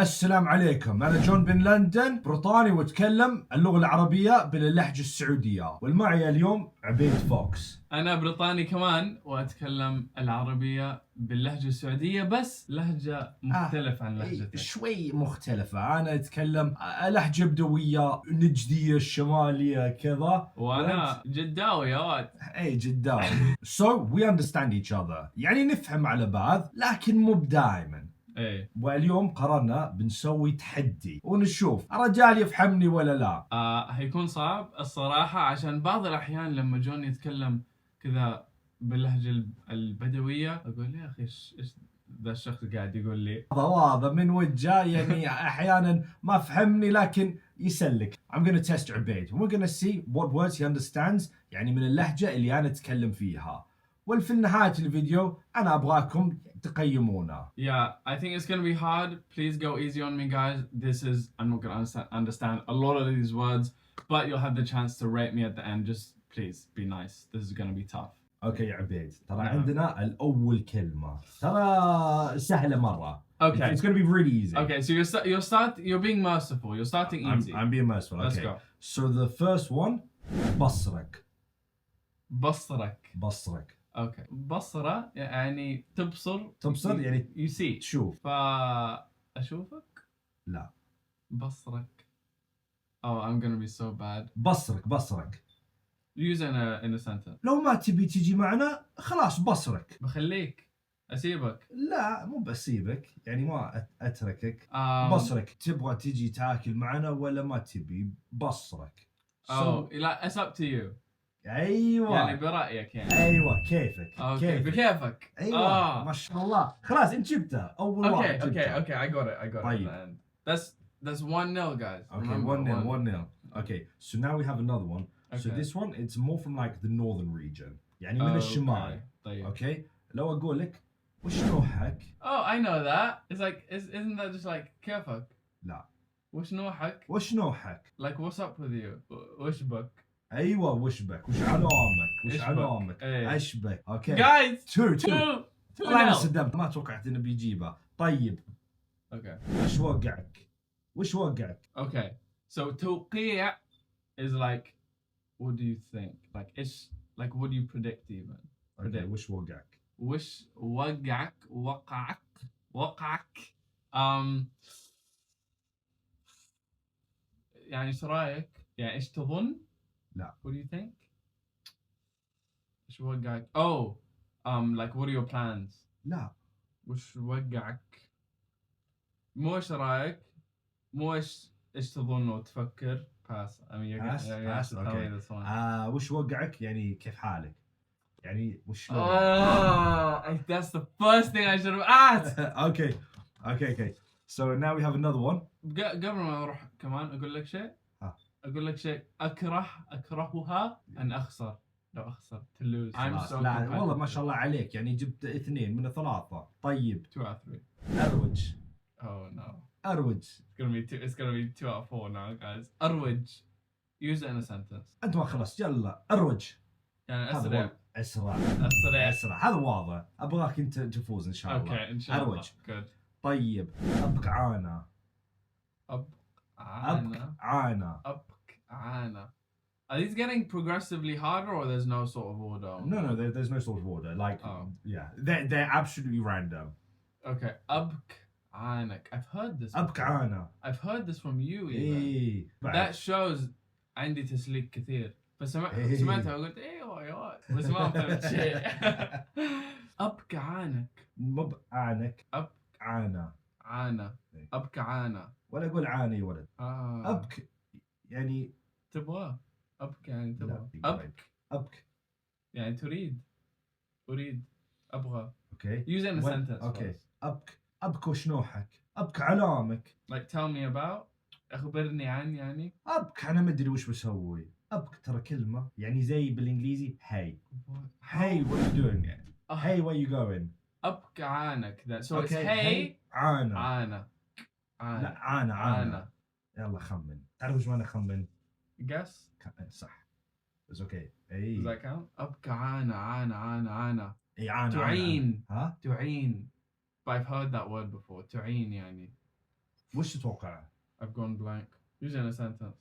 السلام عليكم، أنا جون بن لندن بريطاني وأتكلم اللغة العربية باللهجة السعودية، والمعي اليوم عبيد فوكس. أنا بريطاني كمان وأتكلم العربية باللهجة السعودية، بس لهجة مختلفة عن لهجتك. شوي مختلفة، أنا أتكلم لهجة بدوية نجدية الشمالية كذا، وأنا جداوي يا واد. أي جداوي. So we understand each other، يعني نفهم على بعض لكن مو بدائما. إيه. واليوم قررنا بنسوي تحدي ونشوف الرجال يفهمني ولا لا. هيكون صعب الصراحة، عشان بعض الأحيان لما جون يتكلم كذا باللهجة البدوية أقول يا أخي إيش ذا الشخص قاعد يقول لي. هذا من وجهه، يعني احيانا ما فهمني لكن يسلك. I'm gonna test عبيد. We're gonna see what words he understands، يعني من اللهجة اللي انا اتكلم فيها. وفي نهاية الفيديو انا ابغاكم تقيمونه. Yeah, I think it's gonna be hard. Please go easy on me, guys. I'm not gonna understand a lot of these words, but you'll have the chance to rate me at the end. Just please be nice. This is gonna be tough. اوكي يا عبيد، ترى نعم. عندنا الاول كلمة ترى سهلة مرة. Okay. It's gonna be really easy. Okay, so you're being merciful. You're starting easy. I'm being merciful. Let's okay. go. So the first one, بصرك. بصرك. Okay. بصرة يعني تبصر. تبصر يعني you see. تشوف. أشوفك؟ لا. بصرك. Oh, I'm gonna be so bad. بصرك. Use it in a sentence. لو ما تبي تجي معنا خلاص بصرك. بخليك. أسيبك. لا مو بسيبك، يعني ما أتركك. بصرك. تبغى تجي تاكل معنا ولا ما تبي؟ بصرك. لا, it's up to you. أيوة. يعني برأيك يعني. أيوة كيفك. كيفك. بكيفك. أيوة. ما شاء الله. خلاص أنت جبته أول واحد. Okay. I got it. طيب. That's 1-0, guys. Okay, 1-0. Okay, so now we have another one. Okay. So this one, it's more from like the northern region. يعني من الشمال. طيب. Okay. لو أقول لك وش نوحك؟ Oh, I know that. It's like, isn't that just like كيفك? لا. وش نوحك؟ Like what's up with you? وش بك؟ أيوة وش بك؟ وش علامك؟ إيش بك؟ Okay. Guys. 2. والله أنا صدمت، ما توقعت إنه بيجيبه. طيب. Okay. وش وقعك؟ Okay. So توقيع is like, what do you think? Like it's like, what do you predict even? Okay. وش وقعك؟ وش وقعك. يعني ايش رايك؟ يعني ايش تظن؟ لا. What do you think? ايش وقعك؟ like what are your plans? لا. وش وقعك؟ مو ايش رايك؟ مو ايش تظن وتفكر. pass. I mean you're gonna have to tell me this one. وش وقعك يعني كيف حالك؟ يعني وش that's the first thing I should have asked. Okay. So now we have another one. قبل ما اروح كمان اقول لك شيء اكرهها ان اخسر. لو اخسر to lose. I'm so لا والله ما شاء الله عليك، يعني جبت 2 من 3. طيب. 2 out of 3. أروج. Oh no. أروج. It's gonna be 2 out of 4 now, guys. أروج. Use it in a sentence. أنت ما خلصت، يلا أروج. يعني أسرع. هذا واضح. أبغاك أنت تفوز إن شاء الله. Okay, إن شاء الله. أروج. Good. طيب. أبقعانة. Are these getting progressively harder, or there's no sort of order? No, there's no sort of order. Like, yeah, they're absolutely random. Okay, أبقعانك. I've heard this. أبقعانة. I've heard this from you even. That shows عندي تسليك كثير. فسمعتها وقلت ايوه بس ما فهمت شيء. أبقعانك. مبقعانك. أبقعانة. ولا أقول عاني ولد. أبك يعني تبغى. أبك يعني تبغى. أبك يعني تريد. أريد. أبغى. Okay. Use it in a sentence. Okay. أبك وش نوحك؟ أبك علامك. Like tell me about. أخبرني عن يعني. أبك أنا ما أدري وش بسوي. أبك ترى كلمة يعني زي بالإنجليزي hey. Hey, what are you doing? Hey, where you going? أبقعانك. So okay. It's hey. عانة. لا عانة. يلا خمن. تعرف وش معنى خمن؟ Guess. صح. It's okay. Does that count? أبقعانة. عانة. إيه عانة. تعين. ها؟ تعين. But I've heard that word before. تعين يعني. وش تتوقع؟ I've gone blank. Using a sentence.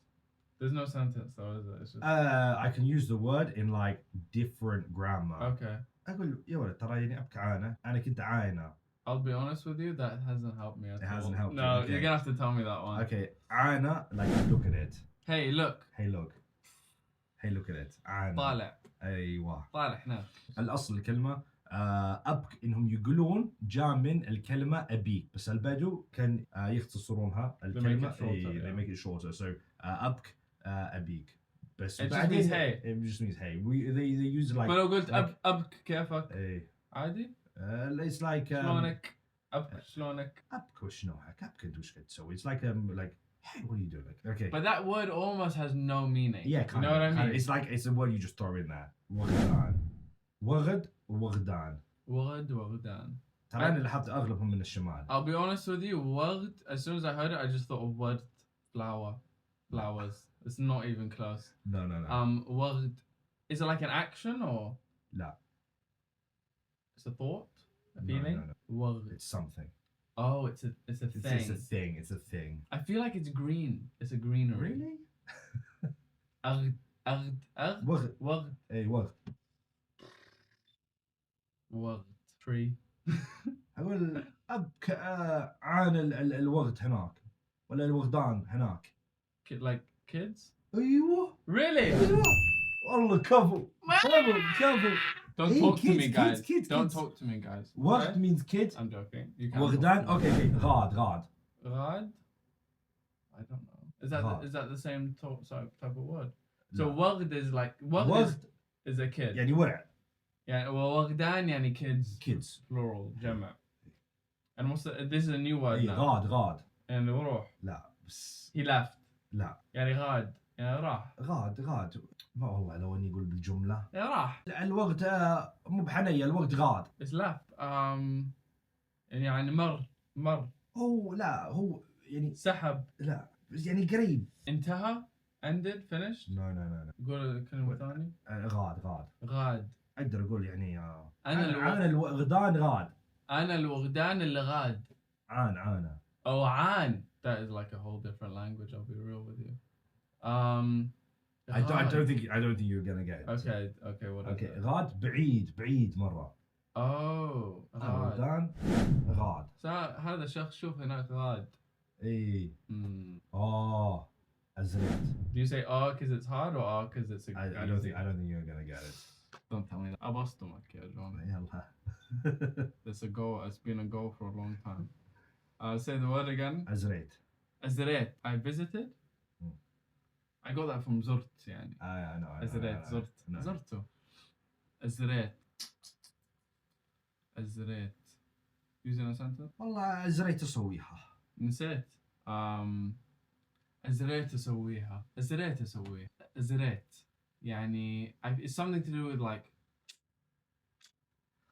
There's no sentence though, is it? It's just... I can use the word in like different grammar. Okay. اقول يا ولد ترى يعني ابكي انا كنت عاينه. I'll be honest with you, that hasn't helped me at all. It hasn't helped you, No, okay. you're gonna have to tell me that one. Okay, عاينه like look at it. Hey, look. Hey look. Hey look at it. عاينه. طالع. ايوه. طالع هناك. الاصل الكلمه ابك انهم يقولون جاء من الكلمه ابيك بس البدو كان يختصرونها الكلمه. They make it shorter. So ابك ابيك. بس It just بعدين means hey. It just means hey. they use like. فلو قلت أبك كيفك؟ ايه. عادي؟ It's like. شلونك؟ أبك شلونك؟ أبك وشلونك؟ أبك أنت وش قد تسوي? It's like hey, what are you doing? Okay. But that word almost has no meaning. Yeah, you know what I mean? It's like it's a word you just throw in there. وغدان. وغد وغدان. وغد وغدان. ترى أنا لاحظت أغلبهم من الشمال. I'll be honest with you, وغد, as soon as I heard it, I just thought of word flowers. It's not even close. No. وغد, is it like an action or? لا. It's a thought? A feeling? No. وغد. It's something. Oh, it's a thing. It's a thing. I feel like it's green. It's a greenery. Really? أغد. وغد. وغد. إيه وغد. وغد. Tree. أقول أبك عان الوغد هناك ولا الوغدان هناك. Like kids? أيوه. Really? أيوه. والله كفو. Don't Hey, talk to kids, me, guys. kids. Don't talk to me, guys. وغد Okay? means kids. I'm joking. You can't. وغدان. Okay. غاد. Rad? I don't know. Rad. Is that the same type of word? So No. wagd is like wagd وغد is a kid. يعني ورع. Yeah. Well, wagdan يعني kids. Kids. Plural. جمع. And this is a new word إيه now. غاد. And روح. لا بس. He left. لا. يعني غاد. يعني راح. غاد. ما والله لو اني اقول بالجمله. يعني راح. الوقت مو بحنيه الوقت غاد. It's left. يعني مر. لا هو يعني سحب. لا بس يعني قريب. انتهى. Ended. Finished. No. قول كلمة ثانية. غاد. اقدر اقول يعني أنا الوغدان غاد. أنا الوغدان اللي غاد. عانة. Oh, عان. That is like a whole different language. I'll be real with you. I don't think you're gonna get it. Okay. What is Okay. it? غاد بعيد مرة. Oh. الوغدان غاد. هذا شخص شوف هناك غاد. اي. أزريت. Do you say because it's hard or because it's a I don't think you're gonna get it. Don't tell me that. أبصتمك يا جون. يلا. It's a goal. It's been a goal for a long time. Say the word again. أزريت. أزريت. I visited. I got that from زرت يعني. I know. أزريت زرته. أزريت. Using a sentence. والله أزريت أسويها. نسيت. أزريت أسويها. أزريت. يعني it's something to do with like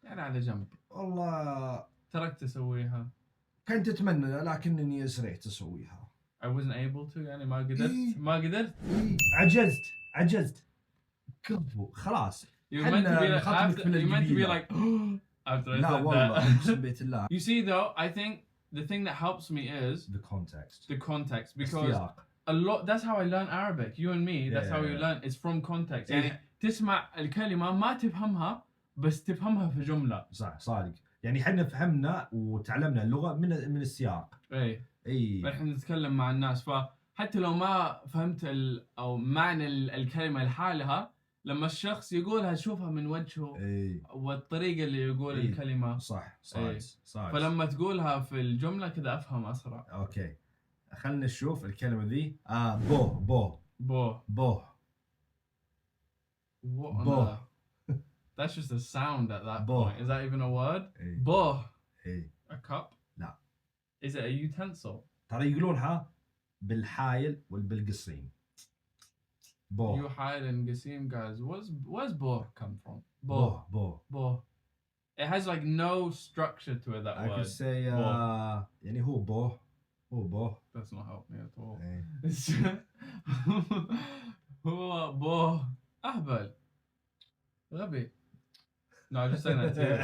يعني على جنب. والله تركت أسويها. كنت أتمنى لكنني أزريت أسويها. I wasn't able to يعني ما قدرت. عجزت. كفو خلاص. You meant to be like after I لا said والله that. أقسم بالله. You see though, I think the thing that helps me is the context because a lot. That's how I learn Arabic. You and me. That's how we learn. It's from context. يعني تسمع الكلمة ما تفهمها بس تفهمها في جملة. صح صادق. يعني احنا فهمنا وتعلمنا اللغة من السياق. اي. احنا نتكلم مع الناس فحتى لو ما فهمت او معنى الكلمة لحالها لما الشخص يقولها تشوفها من وجهه والطريقة اللي يقول الكلمة. صح. فلما تقولها في الجملة كذا أفهم أسرع. أوكي. خلنا نشوف الكلمة ذي. بو. That's just a sound at that Bo. point. Is that even a word? Bo. A cup? لا. Is it a utensil? ترى يقولونها بالحايل والبالقصيم. Bo. You hide and Qasim guys. Where's Bo come from? Bo. It has like no structure to it, that I word. I could say يعني هو Bo. That's not helping me at all. هو Bo. أهبل. غبي. No, I'm just saying that to you.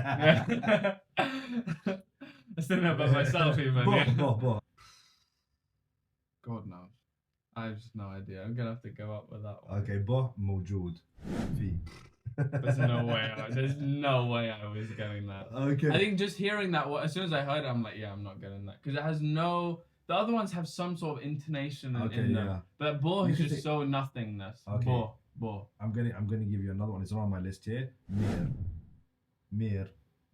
I'm saying that about myself even. Bo. God knows. I have just no idea. I'm gonna have to go up with that one. اوكي به موجود في. There's no way. There's no way I was getting that. Okay. I think just hearing that, as soon as I heard it, I'm like, yeah, I'm not getting that because it has no. The other ones have some sort of intonation in them, yeah. but bo You is can just so nothingness. Okay. Bo. I'm gonna give you another one. It's on my list here. Mir.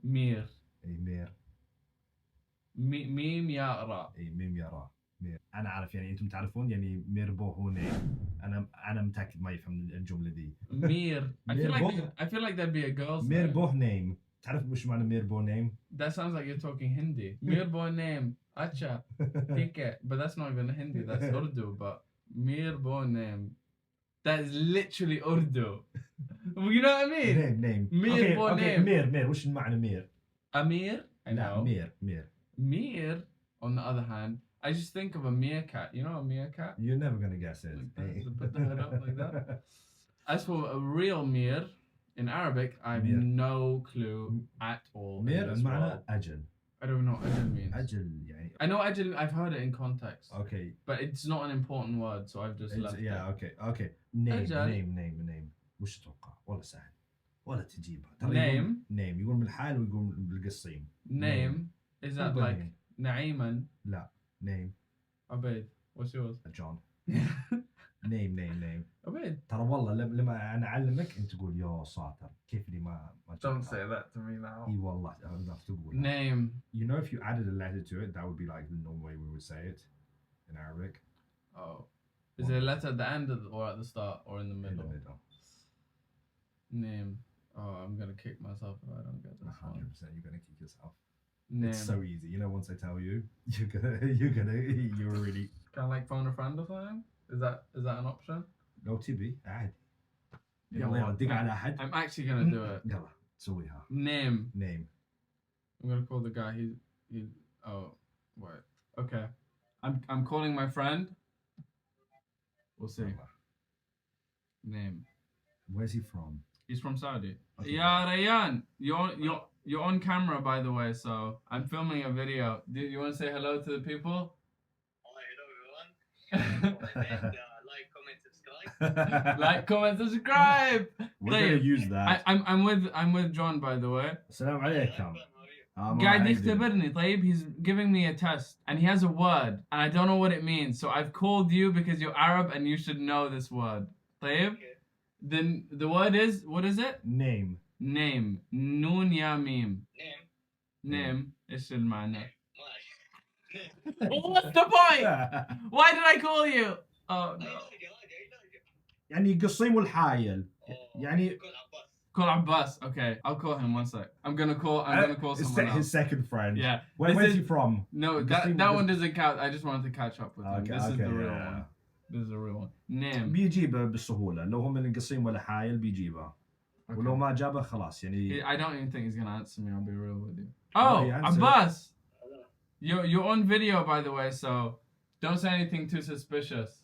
Mir. اي مير. ميم يا را. اي ميم يا را. مير. انا عارف يعني انتم تعرفون يعني مير بو هو نيم. انا متاكد ما يفهم الجمله دي. مير. I feel like that'd be a girl's name. مير بو نيم. تعرف وش معنى مير بو نيم؟ That sounds like you're talking Hindi. Mir bo name. Acha. Take but that's not even Hindi. That's Urdu. But Mir bo name. That is literally Urdu. You know what I mean? نيم. مير بو نيم. مير وش معنى مير؟ Amir. I لا know. مير. Mir, on the other hand, I just think of a meerkat. You know a meerkat? You're never gonna guess it. Like that, put the head up like that. As for a real mir, in Arabic, I have Mir. no clue at all. مير in this معنى world. أجل. I don't know what ajal means. أجل يعني. I know ajal, I've heard it in context. Okay. But it's not an important word, so I've just left Yeah. it. Okay. Name. أجل. وش تتوقع؟ والله سهل. ولا تجيبها. Name. يقول بالحال ويقول بالقصيم. Name. Is that Simple like name. Na'iman? لا. Name. Abaid. What's yours? John. name. Abaid. ترى والله لما أنا أعلمك أنت تقول يا ساتر كيف لي ما Don't say that to me now. إي والله أنا تقول. Name. You know if you added a letter to it that would be like the normal way we would say it in Arabic. Oh. Is there a letter at the end or at the start or in the middle? In the middle. Name. Oh, I'm gonna kick myself if I don't get this 100% one. you're gonna kick yourself. Name. It's so easy. You know, once I tell you, you're really. Kind of like phone a friend or something? Is that an option? لو تبي عادي. You know يلا what? دق على أحد. I'm actually gonna do it. يلا سويها. Name. Name. I'm gonna call the guy. He. Oh, wait. Okay. I'm calling my friend. We'll see. Name. Where's he from? He's from Saudi. Okay. Yeah, Rayan. You're on camera, by the way. So I'm filming a video. Do you want to say hello to the people? Hi, hello everyone. Like, comment, subscribe. Like, comment, subscribe. We're gonna use that. I'm with John, by the way. السلام عليكم. قاعد يختبرني. طيب, he's giving me a test and he has a word and I don't know what it means. So I've called you because you're Arab and you should know this word. طيب? Okay. Then the word is, what is it? Name. Name. Noon ya mim. Name. ايش المعنى? Nice. What's the point? Why did I call you? Oh no. يعني قصيم والحايل. يعني Call Abbas. Okay, I'll call him one sec. I'm gonna call someone else. His second friend. Yeah. Where's he from? No, Qassim that was- one doesn't count. I just wanted to catch up with him. Okay, This is okay, the real yeah. one. This is the real one. Name. بيجيبه بسهولة. لو هو من القصيم ولا حايل بيجيبه. Okay. ولو ما جابه خلاص يعني. I don't even think he's gonna answer me. I'll be real with you. No, Oh, he answered. Abbas. You're on video, by the way, so don't say anything too suspicious.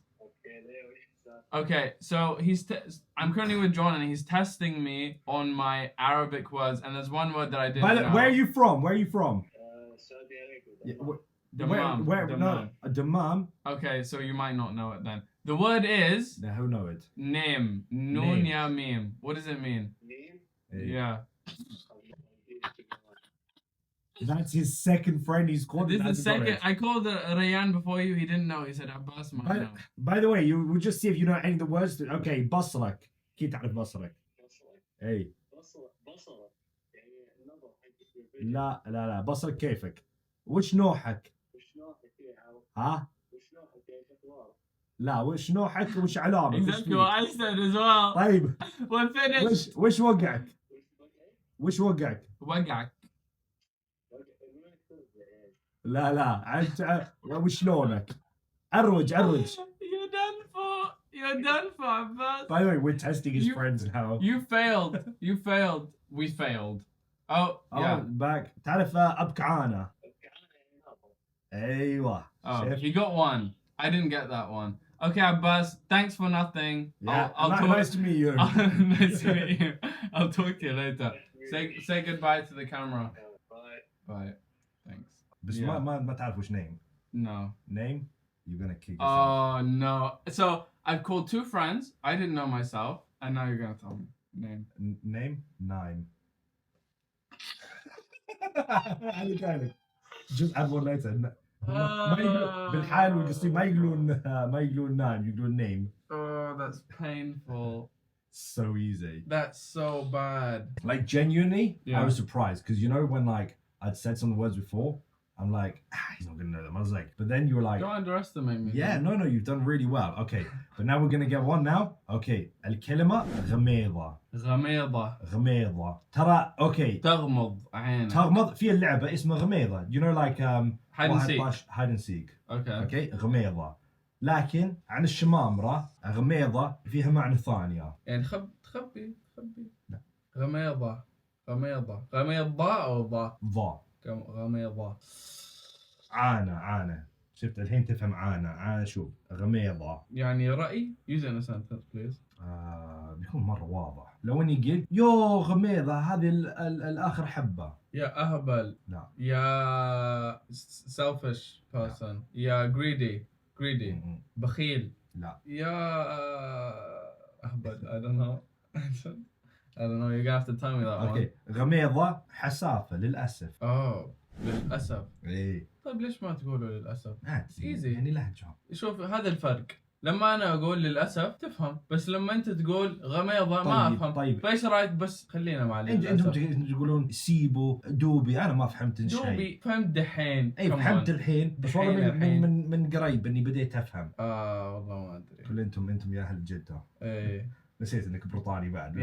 Okay, so I'm currently with John and he's testing me on my Arabic words, and there's one word that I didn't know. Where are you from? Saudi Arabia. Yeah, Dammam. No, Dammam. Okay, so you might not know it then. The word is No, who know it? name. Noon ya mim. What does it mean? Name. Yeah. That's his second friend. He's called. This is the hasn't got second. it. I called Rayan before you. He didn't know. He said Abbas might know. By the way, we'll just see if you know any of the words. Okay, بصرك. كيف تعرف بصرك؟ اي بصلة يعني النظر حقك لا بصرك كيفك؟ وش نوعك؟ وش نوعك فيها ها؟ وش نوعك كيف اخبارك؟ لا وش نوعك وش علامك؟ وش Exactly فيك؟ what I said as well. طيب We're finished. وش وقعك؟ وش بقى؟ وش وقعك؟ وقعك. لا انت وش لونك؟ عرج You're done for, Abbas. By the way, we're testing his You- friends now. You failed. We failed. Oh, yeah. back. تعرف أبكعانة. ايوه. Oh, شايف؟ he got one. I didn't get that one. Okay, Abbas, thanks for nothing. Yeah, I'll talk. nice to meet you. Nice to meet you. I'll talk to you later. Say goodbye to the camera. Bye. Bye. Thanks. بس Yeah. ما تعرف وش name. No. Name? you're gonna kick yourself. Oh no! So I've called 2 friends. I didn't know myself, and now you're gonna tell me name. Name Nine. علي كايلك. Just add one later. ما يقولون بالحال والقصدي ما يقولون نايم يقولون name. Oh, that's painful. So easy. That's so bad. Like genuinely, Yeah. I was surprised because you know when like I'd said some of the words before, I'm like, he's not gonna know them. I was like, but then you were like, Don't underestimate me. yeah, no, you've done really well. Okay, but now we're gonna get one now. Okay, الكلمة غميضة. غميضة. ترى okay. تغمض عينك. تغمض في اللعبة اسمها غميضة. You know like hide and seek. hide and seek. Okay. Okay, غميضة. لكن عن الشمامرة غميضة فيها معنى ثانية. يعني تخبي. لا. غميضة غميضة أو ضا؟ ضا. غميضة. عانة. شفت الحين تفهم عانة شوف غميضة. يعني رأي. Use it in a sentence please. بيكون مرة واضح. لو اني قلت يو غميضة هذه الآخر حبة. يا أهبل. لا. يا selfish person. يا greedy. بخيل. لا. يا أهبل. I don't know. You're gonna have to tell me that اوكي غميضة حسافة للأسف. للأسف. ايه. طيب ليش ما تقولوا للأسف؟ easy. يعني لهجة. شوف هذا الفرق. لما أنا أقول للأسف تفهم، بس لما أنت تقول غميضة ما أفهم. طيب. فإيش رأيك بس خلينا مع انتم تقولون سيبو دوبي انا ما فهمت شيء. دوبي فهمت دحين. اي فهمت الحين بس والله من قريب اني بديت افهم. والله ما ادري. كل انتم يا اهل جدة. ايه. نسيت انك بريطاني بعد.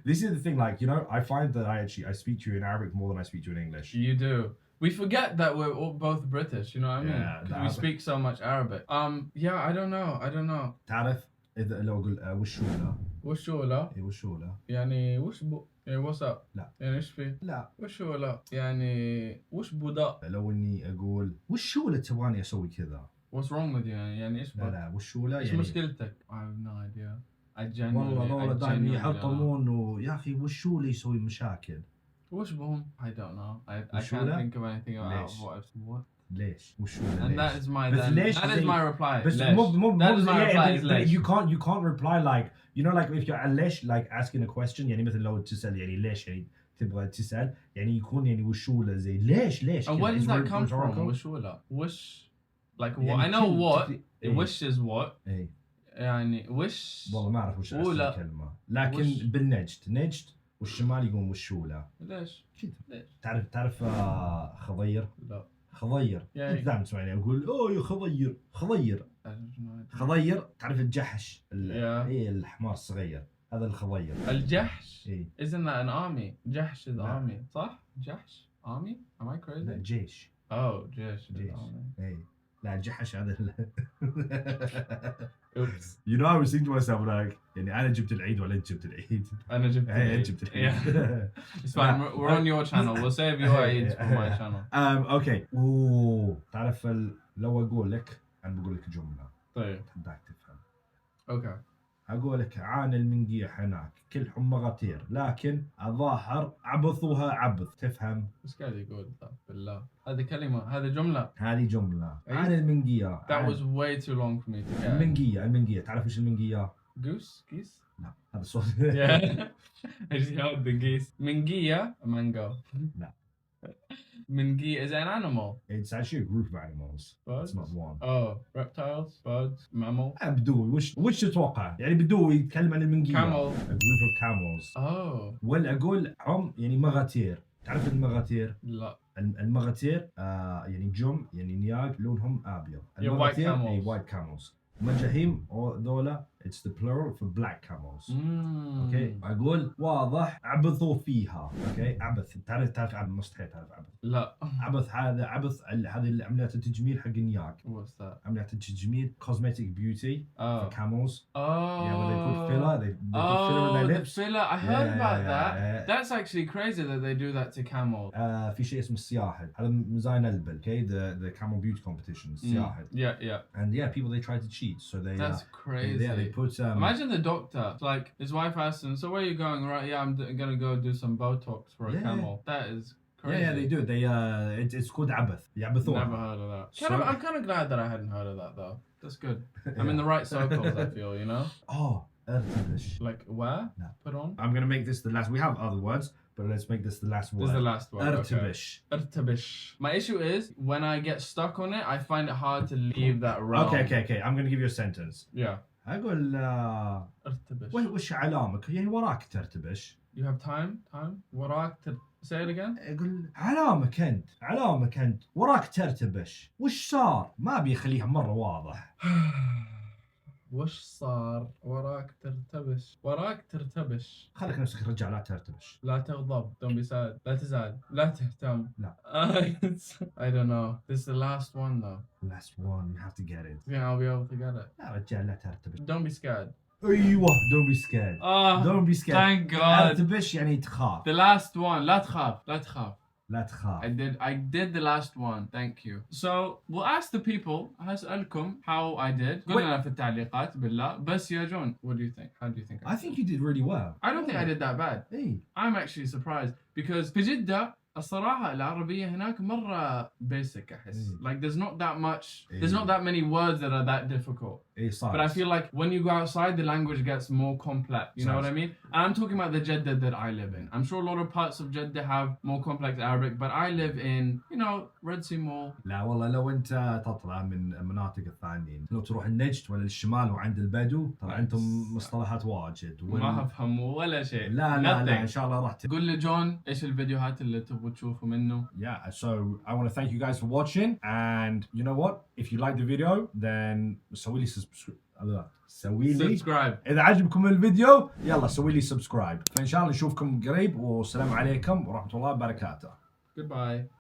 This is the thing, like, you know, I find that I speak to you in Arabic more than I speak to you in English. You do. We forget that we're all both British, you know what I mean? Yeah, we speak so much Arabic. I don't know. تعرف إذا لو أقول وشولة. وشولة. إيه وشولة. يعني وش يعني what's up؟ لا. يعني إيش فيه؟ لا. وشولة. يعني وش بودا؟ لو إني أقول وشولة تبغاني أسوي كذا. What's wrong with you؟ يعني إيش بك؟ لا وشولة إيش يعني. مشكلتك؟ I have no idea. والله ضوله دائما يحطمون ويا أخي وشولة يسوي مشاكل. وش بهم؟ I don't know. I can't think of anything about what. ليش؟ وشولة. And that is my reply. بس you can't reply like, you know, like if you're ليش like asking a question يعني مثل لو تسأل يعني ليش يعني تبغى تسأل يعني يكون يعني وشولة زي ليش. And where does that come from? وشولة. وش like what? يعني I know what. إيه. Wish is what. إيه. يعني وش. والله ما أعرف وش أصل الكلمة. لكن بالنجد والشمال يقولون وشولة. ليش؟ كذا. تعرف خضير؟ لا. خضير. يعني. أنت دائما تسمعني أقول يا خضير. خضير تعرف الجحش إيه الحمار الصغير هذا الخضير. الجحش. إيه. Isn't that an army? جحش is army. صح؟ جحش army? Am I crazy? لا جيش. جيش. إيه. لا الجحش هذا. Oops. You know I was thinking to myself like يعني أنا جبت العيد ولا أنت جبت العيد؟ أنا جبت العيد. It's fine. We're on your channel. We'll save your Eids for my channel. Okay. تعرف لو أقول لك أنا بقول لك جملة. طيب. تبدأ تفهم. Okay. أقول لك عانى المنقيح هناك كلهم مغاتير لكن الظاهر عبثوها عبث تفهم. إيش قاعد يقول بالله؟ هذه كلمة هذه جملة. هذه جملة. عانى المنقية. That was way too long for me to get. المنقية تعرف إيش المنقية؟ Geese. لا هذا صوت. Yeah. I just heard the geese. منقية mango. لا. Mingi is an animal. It's actually a group of animals. Birds? It's not one. Reptiles, birds, mammal. بدوي وش تتوقع؟ يعني بدوي يتكلم عن المنقية. Camel. A group of camels. ولا أقول يعني مغاتير. تعرف المغاتير؟ لا. المغاتير يعني جم يعني نياق لونهم أبيض. white camels. White camels. مجاهيم ذولا it's the plural for black camels. اوكي اقول واضح عبثوا فيها. اوكي عبث تعرف عبث مستحيل تعرف عبث. لا عبث هذا عبث هذه عمليات التجميل حق النياق. What's that? عمليات التجميل cosmetic beauty for camels. Yeah, when they put filler they put filler in their lips. The filler. I heard about that. That's actually crazy that they do that to camels. في شيء اسمه السياحل هذا مزاين البل. Okay the camel beauty competition السياحل. Yeah. And people they try to cheat so they. That's crazy. They put. Imagine the doctor. Like his wife asked him, "So where are you going?" Right? Yeah, I'm gonna go do some Botox for a camel. That is Yeah, they do. It's called عبث. يعبثون. Never heard of that. So- I'm kind of glad that I hadn't heard of that though. That's good. I'm in the right circles, I feel, you know? Oh, ارتبش. Like, where? No. Put on? I'm gonna make this the last. We have other words, but let's make this the last word. This is the last one. Okay. ارتبش. Irtabish. My issue is, when I get stuck on it, I find it hard to leave that realm. Okay. I'm gonna give you a sentence. Yeah. أقول Irtabish. وش علامك؟ يعني وراك ترتبش. You have time? وراك Say it again. أقول علامك أنت وراك ترتبش. وش صار؟ ما أبي أخليها مرة واضح. وش صار؟ وراك ترتبش. خليك نفسك رجع لا ترتبش. لا تغضب. Don't be sad. لا تزعل. لا تهتم. لا. I don't know. This is the last one though. Last one, you have to get it. You think I'll be able to get it? لا رجال لا ترتبش. Don't be scared. أيوة, don't be scared. Don't be scared. Thank God. ترتبش يعني تخاف. The last one. لا تخاف. لا تخاف. I did the last one. Thank you. So we'll ask the people. هسألكم how I did. قلنا في التعليقات بالله. بس يا جون, what do you think? How do you think? I think you did really well. I don't think I did that bad. إيه. I'm actually surprised because في جدة الصراحة العربية هناك مرة basic أحس. Like there's not that many words that are that difficult. إيه صح. But I feel like when you go outside, the language gets more complex. You know what I mean? And I'm talking about the Jeddah that I live in. I'm sure a lot of parts of Jeddah have more complex Arabic, but I live in, Red Sea Mall. لا والله لو أنت تطلع من المناطق الثانيين، لو تروح النجد ولا الشمال وعند البدو، ترى عندهم مصطلحات واجد. ما أفهم ولا شيء. لا إن شاء الله راح. قول لجون إيش الفيديوهات اللي تبغوا تشوفوا منه. Yeah, so I want to thank you guys for watching, and you know what? If you like the video, then سوي لي subscribe. إذا عجبكم الفيديو يلا سوي لي subscribe. فإن شاء الله نشوفكم قريب، والسلام عليكم ورحمة الله وبركاته. Goodbye.